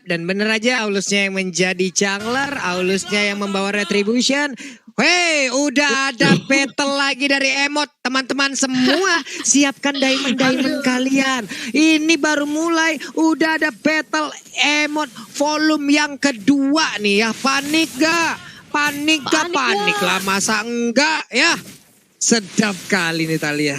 dan bener aja Aulusnya yang menjadi jungler, Aulusnya yang membawa retribution. Hey, udah ada battle lagi dari Emot. Teman-teman semua, siapkan diamond-diamond kalian. Ini baru mulai, udah ada battle Emot volume yang kedua nih ya. Panik gak? Panik gak? Panik lah, masa enggak ya? Sedap kali nih Thalia.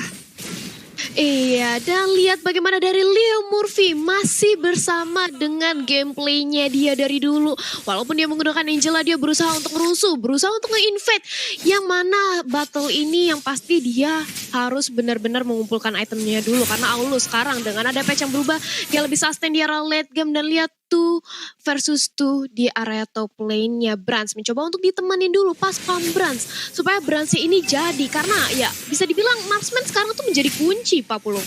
Iya, dan lihat bagaimana dari Leo Murphy masih bersama dengan gameplaynya dia dari dulu. Walaupun dia menggunakan Angela, dia berusaha untuk merusuh, berusaha untuk nge-invade. Yang mana battle ini yang pasti dia harus benar-benar mengumpulkan itemnya dulu. Karena Aulus sekarang dengan ada patch yang berubah, dia lebih sustain di area late game. Dan lihat 2 versus 2 di area top lane-nya Brands. Mencoba untuk ditemenin dulu pas farm Brands. Supaya Brands ini jadi. Karena ya bisa dibilang marksman sekarang tuh menjadi kunci Pak Pulung.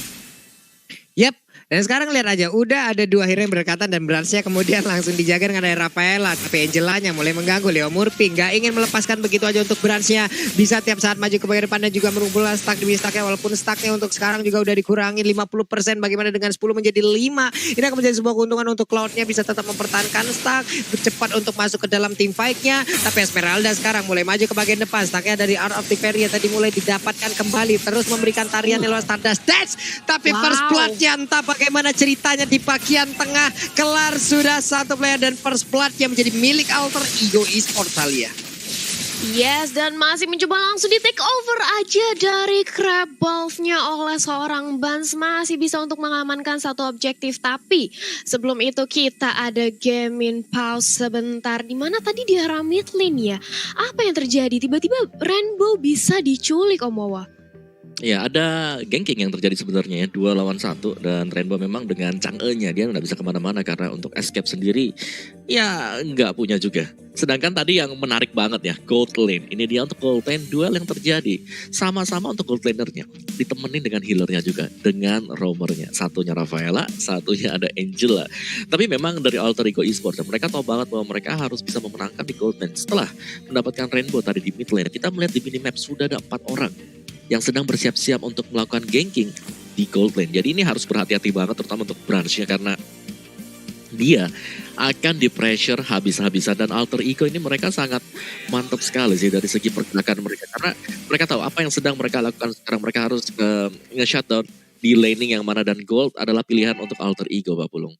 Yep, dan sekarang lihat aja udah ada 2 hero yang berdekatan dan Brands-nya kemudian langsung dijaga dengan ada Rafaela. Tapi Angelanya mulai mengganggu Leo Murphy. Gak ingin melepaskan begitu aja untuk Brands-nya. Bisa tiap saat maju ke bagian depan dan juga mengumpulkan stack demi stacknya. Walaupun stacknya untuk sekarang juga udah dikurangi 50%. Bagaimana dengan 10 menjadi 5. Ini akan menjadi sebuah keuntungan untuk Cloud-nya. Bisa tetap mempertahankan stack. Cepat untuk masuk ke dalam team fight-nya. Tapi Esmeralda sekarang mulai maju ke bagian depan. Stacknya dari Art of Tiberia tadi mulai didapatkan kembali. Terus memberikan tarian lewat Stardust Dance. Tapi first blood-nya entah bagaimana ceritanya di bagian tengah. Kelar sudah satu player dan first blood yang menjadi milik Alter Ego Esports Thalia. Yes, dan masih mencoba langsung di take over aja dari Crab Wolf-nya oleh seorang Bans. Masih bisa untuk mengamankan satu objektif. Tapi sebelum itu kita ada game in pause sebentar. Dimana tadi di arah mid lane ya. Apa yang terjadi? Tiba-tiba Rainbow bisa diculik Om Wawa. Ya ada ganking yang terjadi sebenarnya ya, 2 lawan 1 dan Rainbow memang dengan Chang'e-nya dia nggak bisa kemana-mana karena untuk escape sendiri ya nggak punya juga. Sedangkan tadi yang menarik banget ya gold lane, ini dia untuk gold lane duel yang terjadi sama-sama untuk gold lanernya ditemenin dengan healernya juga dengan roamernya, satunya Rafaela, satunya ada Angela. Tapi memang dari Alter Ego Esports mereka tahu banget bahwa mereka harus bisa memenangkan di gold lane. Setelah mendapatkan Rainbow tadi di mid lane, kita melihat di minimap sudah ada 4 orang yang sedang bersiap-siap untuk melakukan ganking di gold lane. Jadi ini harus berhati-hati banget terutama untuk Branch-nya karena dia akan di pressure habis-habisan dan Alter Ego ini mereka sangat mantap sekali sih dari segi pergerakan mereka karena mereka tahu apa yang sedang mereka lakukan sekarang. Mereka harus nge-shutdown di laning yang mana dan gold adalah pilihan untuk Alter Ego Pak Pulung.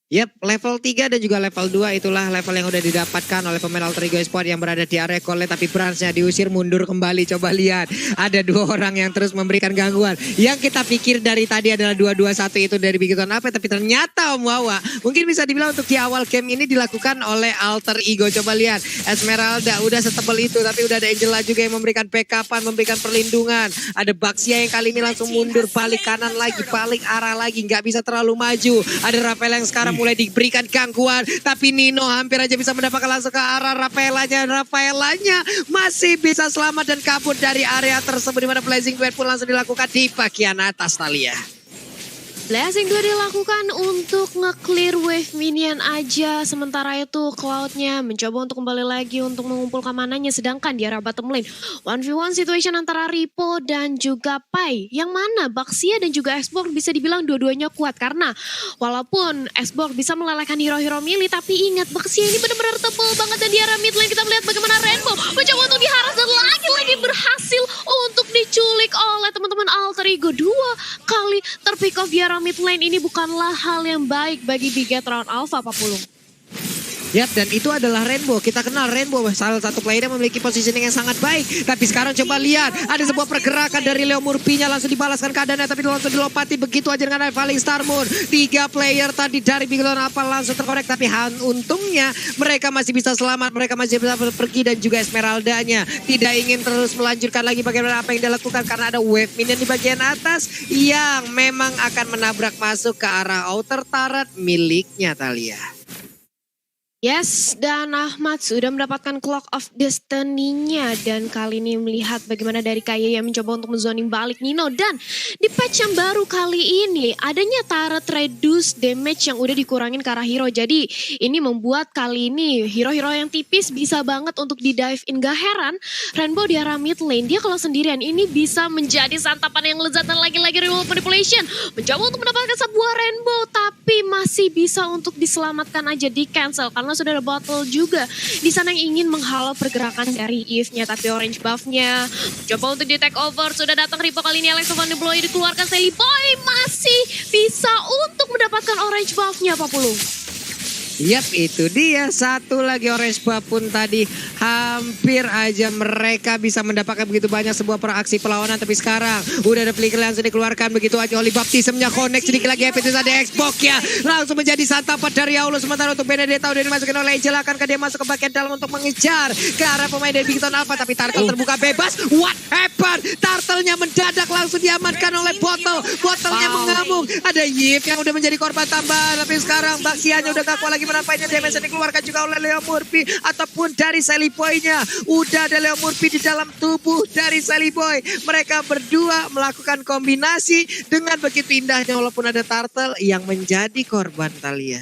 Yep, level 3 dan juga level 2 itulah level yang udah didapatkan oleh pemain Alter Ego Esports yang berada di area Colle. Tapi Branch-nya diusir mundur kembali. Coba lihat, ada 2 orang yang terus memberikan gangguan. Yang kita pikir dari tadi adalah 2-2-1 itu dari begitu apa. Tapi ternyata Om Wawa, mungkin bisa dibilang untuk di awal game ini dilakukan oleh Alter Ego. Coba lihat, Esmeralda udah setebal itu. Tapi udah ada Angela juga yang memberikan backup-an, memberikan perlindungan. Ada Baxia yang kali ini langsung mundur, balik kanan lagi, balik arah lagi. Nggak bisa terlalu maju. Ada Rafael yang sekarang mulai diberikan gangguan, tapi Nino hampir aja bisa mendapatkan langsung ke arah Rafaelanya. Rafaelanya masih bisa selamat dan kabur dari area tersebut, di mana Blazing Blade pun langsung dilakukan di bagian atas Thalia. Blazing 2 dilakukan untuk nge-clear wave minion aja. Sementara itu Cloud-nya mencoba untuk kembali lagi untuk mengumpulkan mananya. Sedangkan di arah bottom lane 1v1 situation antara Ripo dan juga Pai. Yang mana Baxia dan juga Xbox bisa dibilang dua-duanya kuat. Karena walaupun Xbox bisa melelehkan hero-hero melee, tapi ingat Baxia ini benar-benar tebal banget. Dan di arah mid lane kita melihat bagaimana Rainbow mencoba untuk diharas dan lagi-lagi berhasil untuk diculik oleh teman-teman Alter Ego. 2 kali terpick off di arah mid lane. Ini bukanlah hal yang baik bagi Bigetron Alpha Pak Pulung. Yap, dan itu adalah Rainbow. Kita kenal Rainbow, salah satu player yang memiliki positioning yang sangat baik. Tapi sekarang coba lihat, ada sebuah pergerakan dari Leo Murphy-nya langsung dibalaskan keadaannya, tapi langsung dilompati begitu aja dengan Falling Star Moon. 3 player tadi dari Bigetron Alpha langsung terkorek, tapi untungnya mereka masih bisa selamat, mereka masih bisa pergi dan juga Esmeraldanya tidak ingin terus melanjutkan lagi bagaimana apa yang dilakukan karena ada wave minion di bagian atas yang memang akan menabrak masuk ke arah outer turret miliknya Thalia. Yes, dan Ahmad sudah mendapatkan Clock of Destiny-nya. Dan kali ini melihat bagaimana dari Kaye yang mencoba untuk menzoning balik Nino. Dan di patch yang baru kali ini, adanya turret reduce damage yang udah dikurangin ke arah hero. Jadi ini membuat kali ini hero-hero yang tipis bisa banget untuk di dive in. Gak heran, Rainbow di arah mid lane, dia kalau sendirian ini bisa menjadi santapan yang lezat. Dan lagi-lagi Rainbow Manipulation mencoba untuk mendapatkan sebuah Rainbow. Tapi masih bisa untuk diselamatkan aja, di cancel. Karena sudah ada bottle juga di sana yang ingin menghalau pergerakan dari Eve-nya, tapi orange buff-nya coba untuk di take over. Sudah datang Ripo kali ini, Alex Van de Bloy dikeluarkan, Sally Boy masih bisa untuk mendapatkan orange buff-nya 40. Yap, itu dia. Satu lagi orange buff pun tadi hampir aja mereka bisa mendapatkan begitu banyak sebuah aksi perlawanan. Tapi sekarang udah ada flicker langsung dikeluarkan begitu aja. Holy Baptism-nya connect sedikit lagi. Epitus ada Xbox ya. Langsung menjadi santapan dari Aulus. Sementara untuk Benedetta udah dimasukin oleh Angel. Akankah dia masuk ke bagian dalam untuk mengejar ke arah pemain dari Bigton Alpha. Tapi Turtle terbuka bebas. What happened? Turtle-nya mendadak langsung diamankan oleh Bottle. Bottle-nya mengamuk. Ada Yip yang udah menjadi korban tambahan. Tapi sekarang Bakianya udah gak kuat lagi menampainya. Damage yang dikeluarkan juga oleh Leo Murphy ataupun dari Sally Boy-nya. Udah ada Leo Murphy di dalam tubuh dari Sally Boy. Mereka berdua melakukan kombinasi dengan begitu indahnya walaupun ada Turtle yang menjadi korban Talia.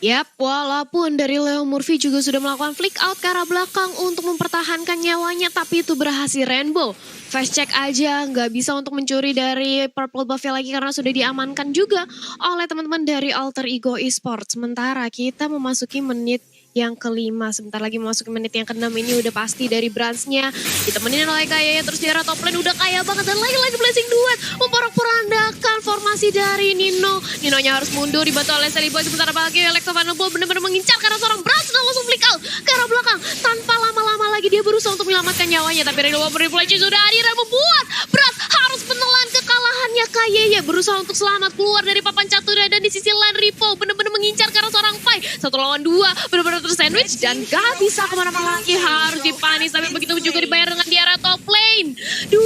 Yap, walaupun dari Leo Murphy juga sudah melakukan flick out ke arah belakang untuk mempertahankan nyawanya, tapi itu berhasil Rainbow. Fast check aja, nggak bisa untuk mencuri dari purple buff lagi karena sudah diamankan juga oleh teman-teman dari Alter Ego Esports. Sementara kita memasuki menit yang kelima, sebentar lagi memasuki menit yang keenam. Ini udah pasti dari Brands-nya ditemenin oleh Kaye terus di arah top lane udah kaya banget. Dan lagi-lagi blessing duet memporak-porandakan formasi dari Nino. Ninonya harus mundur dibantu oleh Sally Boy. Sementara lagi Alexa Van de Bloy benar-benar mengincar karena seorang Brands dan langsung flick out ke arah belakang. Tanpa lama-lama lagi dia berusaha untuk menyelamatkan nyawanya. Tapi Rainbow Manipulation sudah hadir dan membuat Brands harus menelan kekalahannya. Kaye berusaha untuk selamat keluar dari papan caturnya. Dan di sisi lain Ripo benar-benar mengincar karena seorang Pai. 1 lawan 2 benar-benar tersandwich dan gak bisa kemana-mana lagi, harus dipanis. Tapi begitu juga dibayar dengan di area top lane. 2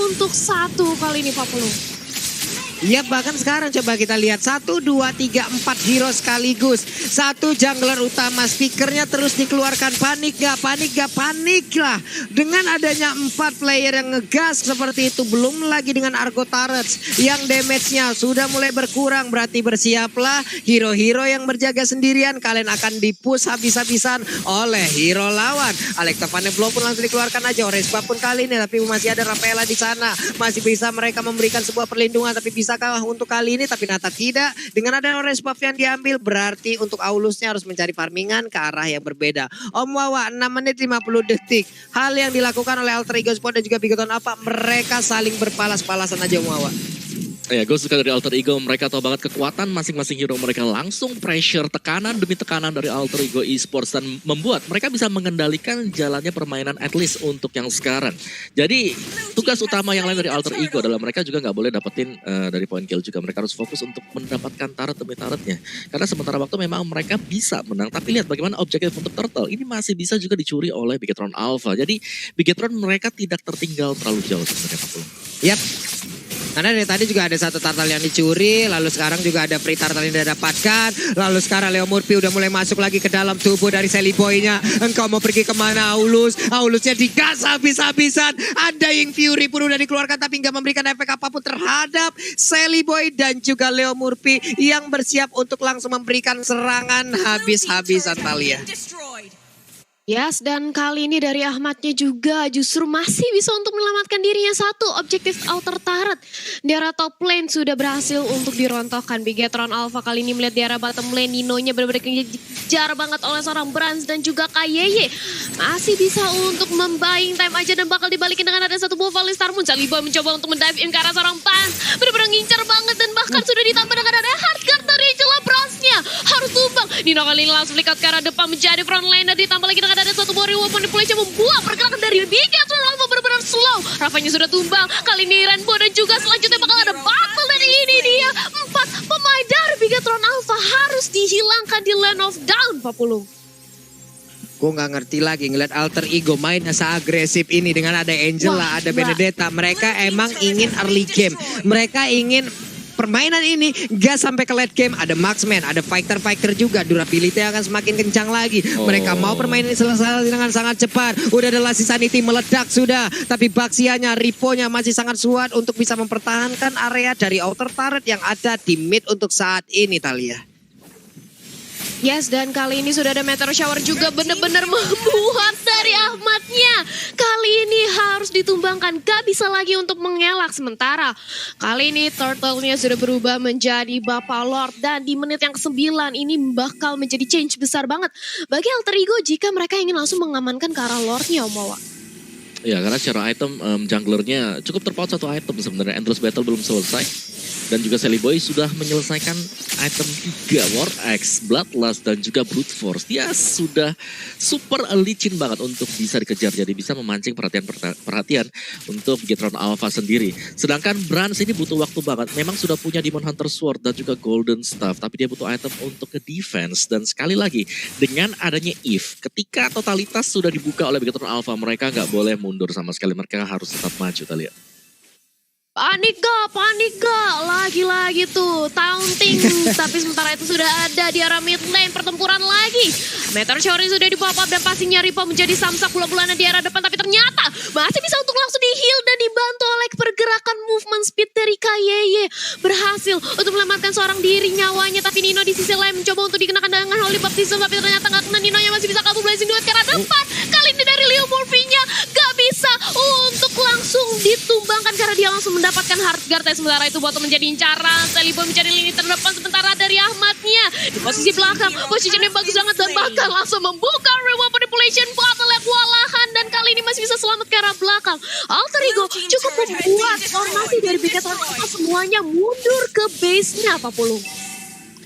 untuk 1 kali ini 40. Ya bahkan sekarang coba kita lihat 1, 2, 3, 4 hero sekaligus. Satu jungler utama, speakernya terus dikeluarkan. Panik gak? Panik gak? Panik lah. Dengan adanya 4 player yang ngegas seperti itu. Belum lagi dengan Argo Turrets yang damage-nya sudah mulai berkurang. Berarti bersiaplah hero-hero yang berjaga sendirian. Kalian akan dipush habis-habisan oleh hero lawan. Alexa Van de Bloy pun langsung dikeluarkan aja. Orange Buff pun kali ini. Tapi masih ada Rafaela di sana. Masih bisa mereka memberikan sebuah perlindungan. Tapi bisakah untuk kali ini? Tapi Nata tidak. Dengan ada orange buff yang diambil berarti untuk Aulusnya harus mencari farmingan ke arah yang berbeda. Om Wawa 6 menit 50 detik. Hal yang dilakukan oleh Alter Ego Sport dan juga Bigton apa? Mereka saling berpalas-palasan aja Om Wawa. Ya, gue suka dari Alter Ego, mereka tahu banget kekuatan masing-masing hero mereka, langsung pressure tekanan demi tekanan dari Alter Ego Esports dan membuat mereka bisa mengendalikan jalannya permainan at least untuk yang sekarang. Jadi tugas utama yang lain dari Alter Ego adalah mereka juga nggak boleh dapetin dari point kill juga, mereka harus fokus untuk mendapatkan turret demi turretnya. Karena sementara waktu memang mereka bisa menang, tapi lihat bagaimana objektif untuk Turtle ini masih bisa juga dicuri oleh Bigetron Alpha. Jadi Bigetron mereka tidak tertinggal terlalu jauh sebenarnya. Yap. Karena dari tadi juga ada satu turtle yang dicuri, lalu sekarang juga ada free turtle yang didapatkan, lalu sekarang Leo Murphy udah mulai masuk lagi ke dalam tubuh dari Sally Boy-nya. Engkau mau pergi kemana Aulus? Aulusnya digas habis-habisan. Ada yang Fury pun udah dikeluarkan tapi nggak memberikan efek apapun terhadap Sally Boy dan juga Leo Murphy yang bersiap untuk langsung memberikan serangan habis-habisan Talia. Yes, dan kali ini dari Ahmadnya juga justru masih bisa untuk menyelamatkan dirinya. Satu objektif outer turret di arah top lane sudah berhasil untuk dirontokkan. Bigetron Alpha kali ini melihat di arah bottom lane, Ninonya benar-benar kejar banget oleh seorang Brands dan juga Kaye. Masih bisa untuk membuying time aja dan bakal dibalikin dengan ada satu buah Volley Star Moon. Sally Boy mencoba untuk mendive in ke arah seorang Pants, benar-benar ngincar banget dan bahkan sudah ditambah dengan ada hardguard dari Angela Brands-nya. Harus tumbang. Nino kali ini langsung flick out ke arah depan menjadi front lane dan ditambah lagi dengan ada satu buah reward manipulation membuat pergerakan dari Bigetron Alpha benar-benar slow. Rafanya sudah tumbang. Kali ini Rainbow dan juga selanjutnya bakal ada battle dan ini dia 4 pemain dari Bigetron Alpha harus dihilangkan di Land of Down 40. Gue gak ngerti lagi ngeliat Alter Ego mainnya seagresif ini dengan ada Angela, ada Benedetta. Mereka emang ingin early game. Mereka ingin permainan ini gak sampai ke late game, ada marksman, ada fighter juga, durability akan semakin kencang lagi. Mereka mau permainan ini selesai dengan sangat cepat. Udah ada Lassie Sanity meledak sudah, tapi Baxianya, Riponya masih sangat kuat untuk bisa mempertahankan area dari outer turret yang ada di mid untuk saat ini, Thalia. Yes, dan kali ini sudah ada Meteor Shower juga benar-benar membuat dari Ahmadnya. Kali ini harus ditumbangkan, gak bisa lagi untuk mengelak. Sementara kali ini Turtle-nya sudah berubah menjadi Bapak Lord. Dan di menit yang ke-9 ini bakal menjadi change besar banget bagi Alter Ego jika mereka ingin langsung mengamankan ke arah Lord-nya, Omawa. Ya, karena secara item junglernya cukup terpaut satu item sebenarnya. Endless Battle belum selesai. Dan juga Sally Boy sudah menyelesaikan item 3, War Axe, Bloodlust, dan juga Brute Force. Dia sudah super licin banget untuk bisa dikejar. Jadi bisa memancing perhatian untuk Bigetron Alpha sendiri. Sedangkan Brans ini butuh waktu banget. Memang sudah punya Demon Hunter Sword dan juga Golden Staff. Tapi dia butuh item untuk ke defense. Dan sekali lagi, dengan adanya Eve, ketika totalitas sudah dibuka oleh Bigetron Alpha, mereka nggak boleh mundur sama sekali. Mereka harus tetap maju, Thalia. Panik gak, lagi-lagi tuh taunting. Tapi sementara itu sudah ada di arah mid lane, pertempuran lagi. Meteor Shower sudah di pop up dan pastinya Ripo menjadi samsak bola-bolanya di arah depan. Tapi ternyata masih bisa untuk langsung di heal dan dibantu oleh pergerakan movement speed dari Kayeye. Berhasil untuk menyelamatkan seorang diri nyawanya. Tapi Nino di sisi lain mencoba untuk dikenakan dengan Holy Baptism. Tapi ternyata gak kena, Nino yang masih bisa kabur Blazing Duet ke arah depan. Kali ini dari Leo Murphy-nya gak bisa untuk langsung ditumbangkan karena dia langsung mendapatkan hard guard. Sementara itu Bottom menjadi incaran, Sally Boy mencari lini terdepan sementara dari Ahmadnya di posisi belakang, posisinya bagus banget dan bahkan langsung membuka reward manipulation bottle yang kewalahan dan kali ini masih bisa selamat ke arah belakang. Alter Ego cukup membuat formasi dari Bigetron Alpha semuanya mundur ke base-nya, Pak Pulung.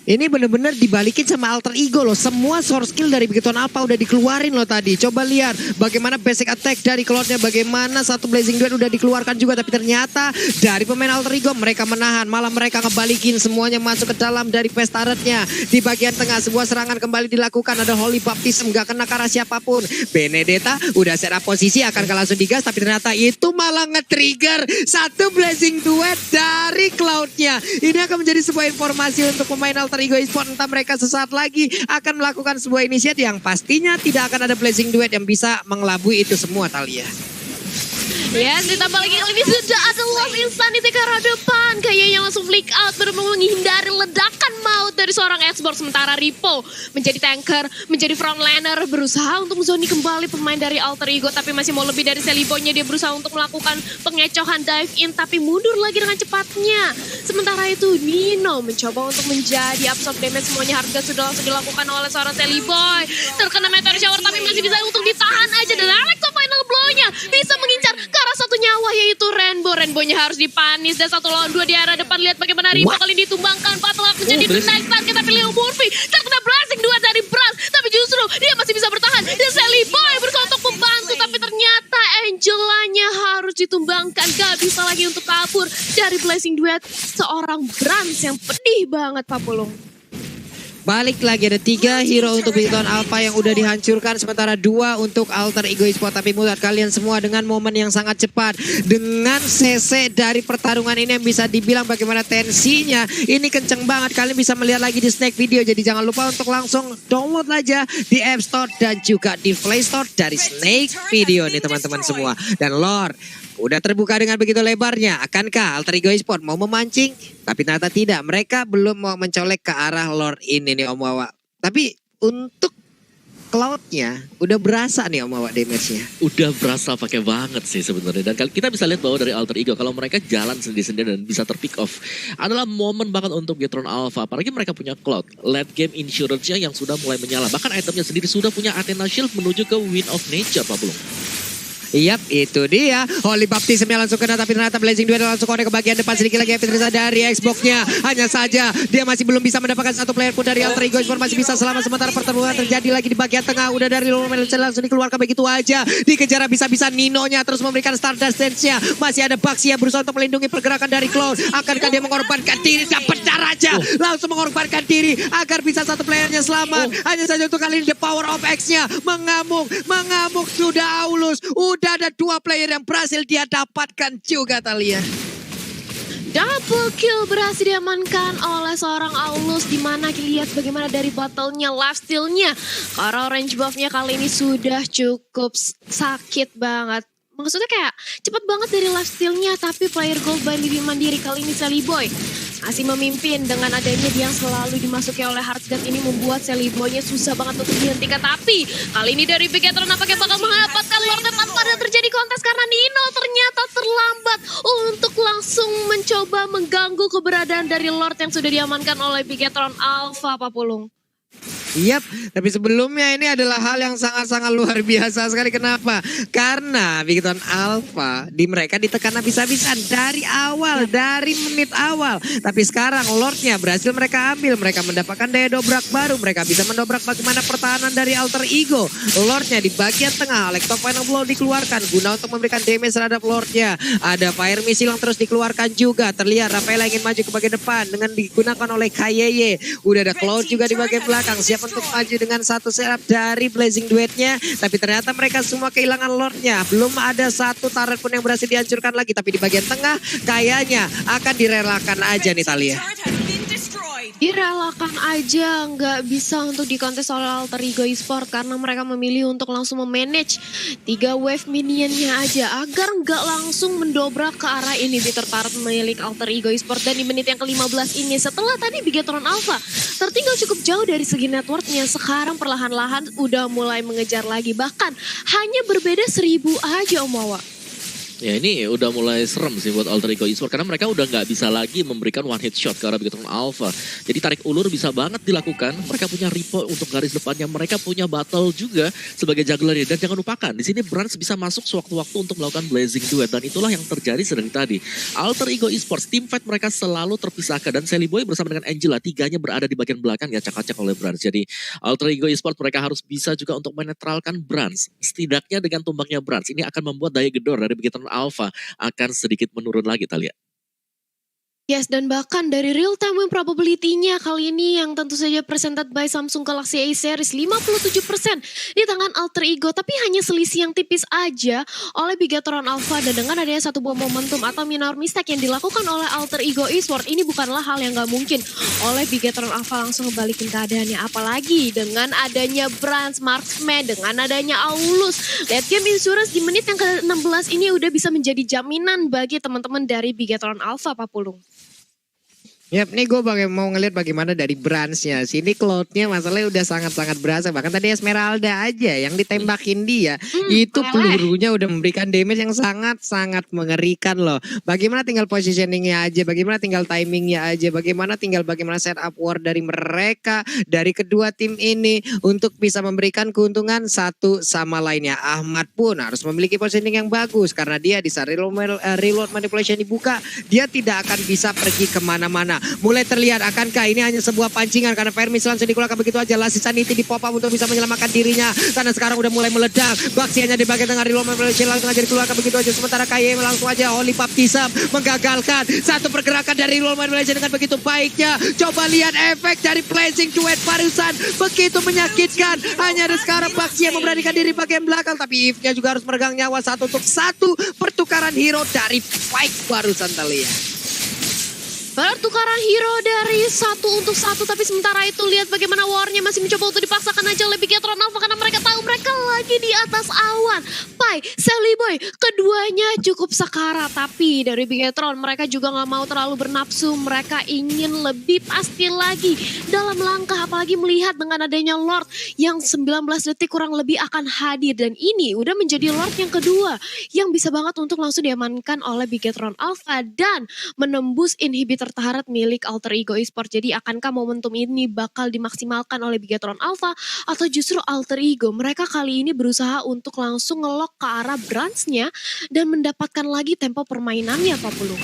Ini bener-bener dibalikin sama Alter Ego loh. Semua source skill dari Bigetron Alpha udah dikeluarin loh tadi. Coba lihat bagaimana basic attack dari Cloud-nya. Bagaimana satu Blazing Duet udah dikeluarkan juga. Tapi ternyata dari pemain Alter Ego mereka menahan. Malah mereka ngebalikin semuanya masuk ke dalam dari base turret-nya. Di bagian tengah sebuah serangan kembali dilakukan. Ada Holy Baptism gak kena ke arah siapapun. Benedetta udah set up posisi akan langsung digas. Tapi ternyata itu malah nge-trigger satu Blazing Duet dari Cloud-nya. Ini akan menjadi sebuah informasi untuk pemain Alter Ego Esports, entah mereka sesaat lagi akan melakukan sebuah inisiatif yang pastinya tidak akan ada Blazing Duet yang bisa mengelabui itu semua, Thalia. Yes, ditambah lagi kali ini sudah ada Lost Insanity ke arah depan. Kayaknya langsung flick out, benar-benar menghindari ledakan maut dari seorang Xbox. Sementara Ripo menjadi tanker, menjadi frontliner, berusaha untuk menzoni kembali pemain dari Alter Ego. Tapi masih mau lebih dari Sally Boy-nya, dia berusaha untuk melakukan pengecohan dive in. Tapi mundur lagi dengan cepatnya. Sementara itu Nino mencoba untuk menjadi absorb damage. Semuanya harga sudah langsung dilakukan oleh seorang Sally Boy. Terkena Meteor Shower tapi masih bisa untuk ditahan aja. Dan Alex final blow-nya bisa mengincar ke arah satu nyawa yaitu Rainbow. Rainbow-nya harus dipanis dan 1 lawan 2 di arah depan. Lihat bagaimana Ripo kali ini ditumbangkan. Battle menjadi next target tapi Leo Murphy terkena blessing 2 dari Brans. Tapi justru dia masih bisa bertahan. Dan Sally Boy berusaha untuk membantu tapi ternyata Angelanya harus ditumbangkan. Gak bisa lagi untuk kabur dari blessing duet seorang Brans yang pedih banget, Pak Pulung. Balik lagi ada 3 hero untuk Bigetron Alpha yang udah dihancurkan. Sementara 2 untuk Alter Ego Esports. Tapi melihat kalian semua dengan momen yang sangat cepat. Dengan CC dari pertarungan ini yang bisa dibilang bagaimana tensinya. Ini kenceng banget. Kalian bisa melihat lagi di Snake Video. Jadi jangan lupa untuk langsung download aja di App Store dan juga di Play Store dari Snake Video nih teman-teman semua. Dan Lord udah terbuka dengan begitu lebarnya. Akankah Alter Ego Esports mau memancing? Tapi ternyata tidak. Mereka belum mau mencolek ke arah Lord ini nih Om Wawa. Tapi untuk Cloud-nya udah berasa nih Om Wawa damage-nya. Udah berasa pakai banget sih sebenarnya. Dan kita bisa lihat bahwa dari Alter Ego kalau mereka jalan sendiri-sendiri dan bisa terpick off adalah momen banget untuk Bigetron Alpha. Apalagi mereka punya Cloud. Late game insurance-nya yang sudah mulai menyala. Bahkan itemnya sendiri sudah punya Athena Shield menuju ke Wind of Nature, Pak Bulung. Yap, itu dia. Holy Baptism yang langsung kena, tapi ternyata Blazing Duet langsung connect ke bagian depan. Sedikit lagi Epitrisa dari Xbox-nya. Hanya saja dia masih belum bisa mendapatkan satu player pun dari Alter Ego Esports. Masih bisa selama sementara pertarungan terjadi lagi di bagian tengah. Udah dari Lord langsung dikeluarkan begitu aja. Dikejar bisa-bisa Nino-nya terus memberikan Stardust Dance-nya. Masih ada Baxi yang berusaha untuk melindungi pergerakan dari Cloud. Akankah dia mengorbankan diri? Dapat raja. Langsung mengorbankan diri agar bisa satu playernya selamat. Hanya saja untuk kali ini the power of X-nya mengamuk sudah Aulus. Udah ada 2 player yang berhasil dia dapatkan juga, Thalia. Double kill berhasil diamankan oleh seorang Aulus, di mana lihat bagaimana dari battle-nya, lifesteal-nya. Karena orange buff-nya kali ini sudah cukup sakit banget. Maksudnya kayak cepet banget dari lifesteal-nya, tapi player gold by Living Mandiri kali ini Seliboy masih memimpin dengan adanya dia yang selalu dimasuki oleh Heartsguard ini membuat Seliboy-nya susah banget untuk dihentikan. Tapi kali ini dari Bigetron nampaknya bakal mendapatkan Lord tanpa ada terjadi kontes karena Nino ternyata terlambat untuk langsung mencoba mengganggu keberadaan dari Lord yang sudah diamankan oleh Bigetron Alpha, Pak Pulung. Yap, tapi sebelumnya ini adalah hal yang sangat-sangat luar biasa sekali. Kenapa? Karena Bigetron Alpha di mereka ditekan habis-habisan dari awal, dari menit awal. Tapi sekarang Lordnya berhasil mereka ambil. Mereka mendapatkan daya dobrak baru. Mereka bisa mendobrak bagaimana pertahanan dari Alter Ego. Lordnya di bagian tengah. Electro Final Blow dikeluarkan guna untuk memberikan damage terhadap Lordnya. Ada Fire Missile yang terus dikeluarkan juga. Terlihat Rafael ingin maju ke bagian depan dengan digunakan oleh Kayeye. Udah ada Cloud juga di bagian belakang. Siap untuk maju dengan satu setup dari Blazing Duetnya. Tapi ternyata mereka semua kehilangan Lordnya. Belum ada satu turret pun yang berhasil dihancurkan lagi. Tapi di bagian tengah kayaknya akan direlakan aja nih Thalia. Direlakan aja, nggak bisa untuk dikontes oleh Alter Ego Esport karena mereka memilih untuk langsung memanage 3 wave minionnya aja agar nggak langsung mendobrak ke arah inhibitor turret milik Alter Ego Esport. Dan di menit yang ke-15 ini setelah tadi Bigetron Alpha tertinggal cukup jauh dari segi networknya, sekarang perlahan-lahan udah mulai mengejar lagi, bahkan hanya berbeda 1000 aja Om Wawa. Ya ini udah mulai serem sih buat Alter Ego Esport karena mereka udah nggak bisa lagi memberikan one hit shot ke arah Bigetron Alpha. Jadi tarik ulur bisa banget dilakukan. Mereka punya Repo untuk garis depannya. Mereka punya Battle juga sebagai juggler. Dan jangan lupakan di sini Brans bisa masuk sewaktu-waktu untuk melakukan Blazing Duet. Dan itulah yang terjadi sedari tadi. Alter Ego Esports team fight mereka selalu terpisahkan. Dan Seliboy bersama dengan Angela tiganya berada di bagian belakang ya acak-acak oleh Brans. Jadi Alter Ego Esports mereka harus bisa juga untuk menetralkan Brans. Setidaknya dengan tumbangnya Brans ini akan membuat daya gedor dari Bigetron Alpha akan sedikit menurun lagi Thalia. Yes, dan bahkan dari real time win probability-nya kali ini yang tentu saja presented by Samsung Galaxy A series 57% di tangan Alter Ego, tapi hanya selisih yang tipis aja oleh Bigetron Alpha. Dan dengan adanya satu buah momentum atau minor mistake yang dilakukan oleh Alter Ego Esport, ini bukanlah hal yang gak mungkin oleh Bigetron Alpha langsung ngebalikin keadaannya. Apalagi dengan adanya Brans, Marksman, dengan adanya Aulus, Late Game Insurance di menit yang ke-16 ini udah bisa menjadi jaminan bagi teman-teman dari Bigetron Alpha, Pak Pulung. Yap, nih gue mau ngeliat bagaimana dari Bransnya. Sini Cloud-nya masalahnya udah sangat-sangat berasa. Bahkan tadi Esmeralda aja yang ditembakin dia. Itu pelurunya udah memberikan damage yang sangat-sangat mengerikan loh. Bagaimana tinggal positioningnya aja, bagaimana tinggal timingnya aja, bagaimana setup war dari mereka, dari kedua tim ini untuk bisa memberikan keuntungan satu sama lainnya. Ahmad pun harus memiliki positioning yang bagus karena dia di saat reload manipulation dibuka, dia tidak akan bisa pergi kemana-mana. Mulai terlihat akankah ini hanya sebuah pancingan karena Fire Missile langsung dikeluarkan begitu aja. Last Sanity di pop up untuk bisa menyelamatkan dirinya karena sekarang udah mulai meledak. Baksi hanya di bagian tengah reload manipulation langsung aja dikeluarkan begitu aja. Sementara KYM langsung aja Holy Baptism menggagalkan satu pergerakan dari reload manipulation dengan begitu baiknya. Coba lihat efek dari Blazing Duet barusan begitu menyakitkan. Hanya ada sekarang Baksi yang memberanikan diri bagian belakang, tapi Eve-nya juga harus meregang nyawa satu untuk satu. Pertukaran hero dari Fight barusan terlihat. Pertukaran hero dari 1 untuk 1, tapi sementara itu lihat bagaimana war-nya masih mencoba untuk dipaksakan aja oleh Bigetron Alpha karena mereka tahu mereka lagi di atas awan. Pai, Seliboy, keduanya cukup sekarat, tapi dari Bigetron mereka juga gak mau terlalu bernafsu. Mereka ingin lebih pasti lagi dalam langkah, apalagi melihat dengan adanya Lord yang 19 detik kurang lebih akan hadir. Dan ini udah menjadi Lord yang kedua yang bisa banget untuk langsung diamankan oleh Bigetron Alpha dan menembus inhibitor tertaharat milik Alter Ego Esport. Jadi akankah momentum ini bakal dimaksimalkan oleh Bigetron Alpha atau justru Alter Ego? Mereka kali ini berusaha untuk langsung ngelok ke arah Bransnya dan mendapatkan lagi tempo permainannya, Pak Pulung.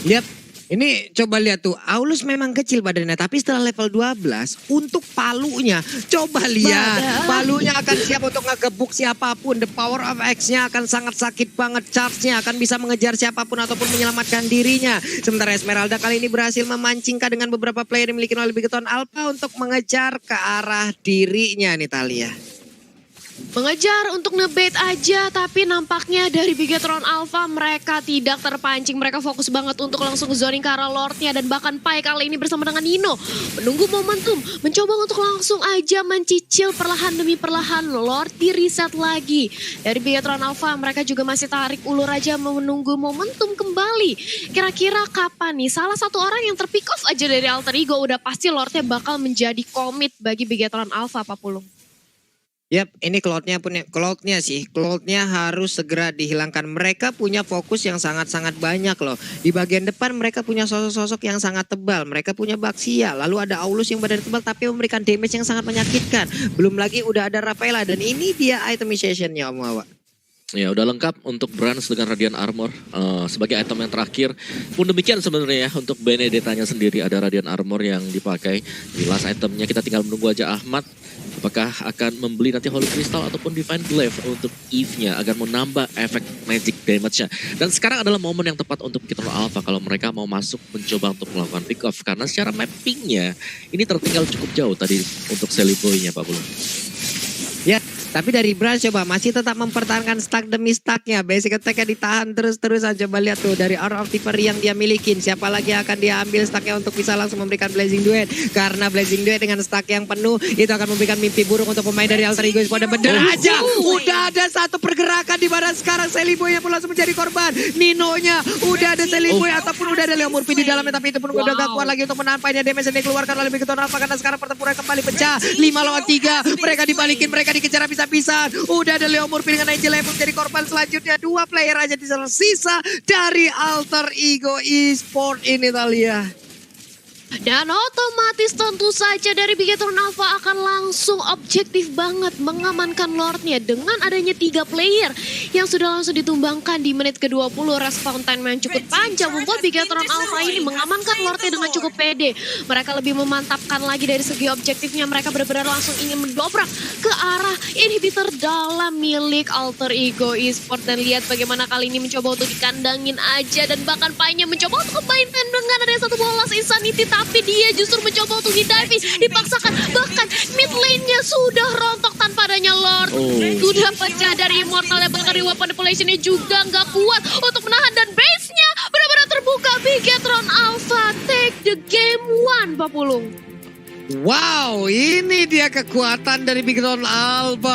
Lihat, ini coba lihat tuh, Aulus memang kecil badannya, tapi setelah level 12 untuk palunya, coba lihat, palunya akan siap untuk ngegebuk siapapun. The power of X-nya akan sangat sakit banget, charge-nya akan bisa mengejar siapapun ataupun menyelamatkan dirinya. Sementara Esmeralda kali ini berhasil memancingkan dengan beberapa player yang dimiliki oleh Bigetron Alpha untuk mengejar ke arah dirinya nih Thalia. Mengejar untuk ngebait aja, tapi nampaknya dari Bigetron Alpha mereka tidak terpancing. Mereka fokus banget untuk langsung zoning ke arah Lordnya dan bahkan Pai kali ini bersama dengan Nino. Menunggu momentum, mencoba untuk langsung aja mencicil perlahan demi perlahan Lord di reset lagi. Dari Bigetron Alpha mereka juga masih tarik ulur aja menunggu momentum kembali. Kira-kira kapan nih salah satu orang yang terpick off aja dari Alter Ego udah pasti Lordnya bakal menjadi komit bagi Bigetron Alpha, Pak Pulung. Yap, ini Cloud-nya harus segera dihilangkan. Mereka punya fokus yang sangat-sangat banyak loh. Di bagian depan mereka punya sosok-sosok yang sangat tebal. Mereka punya Baxia, lalu ada Aulus yang badan tebal tapi memberikan damage yang sangat menyakitkan. Belum lagi udah ada Rafaela dan ini dia itemization-nya Om Wawa. Ya udah lengkap untuk Brans dengan Radiant Armor sebagai item yang terakhir. Pun demikian sebenarnya ya untuk Benedetta-nya sendiri ada Radiant Armor yang dipakai. Di last itemnya kita tinggal menunggu aja Ahmad. Apakah akan membeli nanti Holy Crystal ataupun Divine Glaive untuk Eve-nya agar menambah efek magic damage-nya. Dan sekarang adalah momen yang tepat untuk Bigetron Alpha kalau mereka mau masuk mencoba untuk melakukan pick off. Karena secara mapping-nya ini tertinggal cukup jauh tadi untuk Sally Boy-nya Pak Bulu. Ya, tapi dari Brans coba masih tetap mempertahankan stack demi stacknya. Basic attack-nya ditahan terus-terusan. Coba lihat tuh dari Aura of Thievery yang dia milikin. Siapa lagi yang akan dia ambil stacknya untuk bisa langsung memberikan Blazing Duet. Karena Blazing Duet dengan stack yang penuh itu akan memberikan mimpi buruk untuk pemain dari Alter Ego Esports. Bener aja, udah ada satu pergerakan di mana sekarang Sally Boy yang pun langsung menjadi korban. Nino-nya udah ada Sally Boy ataupun udah ada Leo Murphy di dalamnya. Tapi itu pun udah gak kuat lagi untuk menampainya. Damage yang dikeluarkan oleh Bigetron Alpha karena sekarang pertempuran kembali pecah. 5 lawan 3, mereka dibalikin, mereka dikejar habis-habisan. Udah ada Leo Murphy dengan Angel yang menjadi korban selanjutnya. 2 player aja di sisa dari Alter Ego Esports ini Thalia. Dan otomatis tentu saja dari Bigetron Alpha akan langsung objektif banget mengamankan Lordnya dengan adanya 3 player yang sudah langsung ditumbangkan di menit ke-20. Res Fountain yang cukup panjang membuat Bigetron Alpha ini mengamankan Lordnya dengan cukup pede. Mereka lebih memantapkan lagi dari segi objektifnya. Mereka benar-benar langsung ingin mendobrak ke arah inhibitor dalam milik Alter Ego Esports. Dan lihat bagaimana kali ini mencoba untuk dikandangin aja. Dan bahkan Pai-nya mencoba untuk kembalikan dengan ada satu bola Insanity. Tapi dia justru mencoba untuk dive, dipaksakan. Bahkan mid lane-nya sudah rontok tanpa adanya Lord. Sudah pecah dari Immortal-nya, bahkan weapon manipulation-nya juga nggak kuat untuk menahan. Dan base-nya benar-benar terbuka. Bigetron Alpha take the game 1, Pak Pulung. Wow, ini dia kekuatan dari Bigetron Alpha.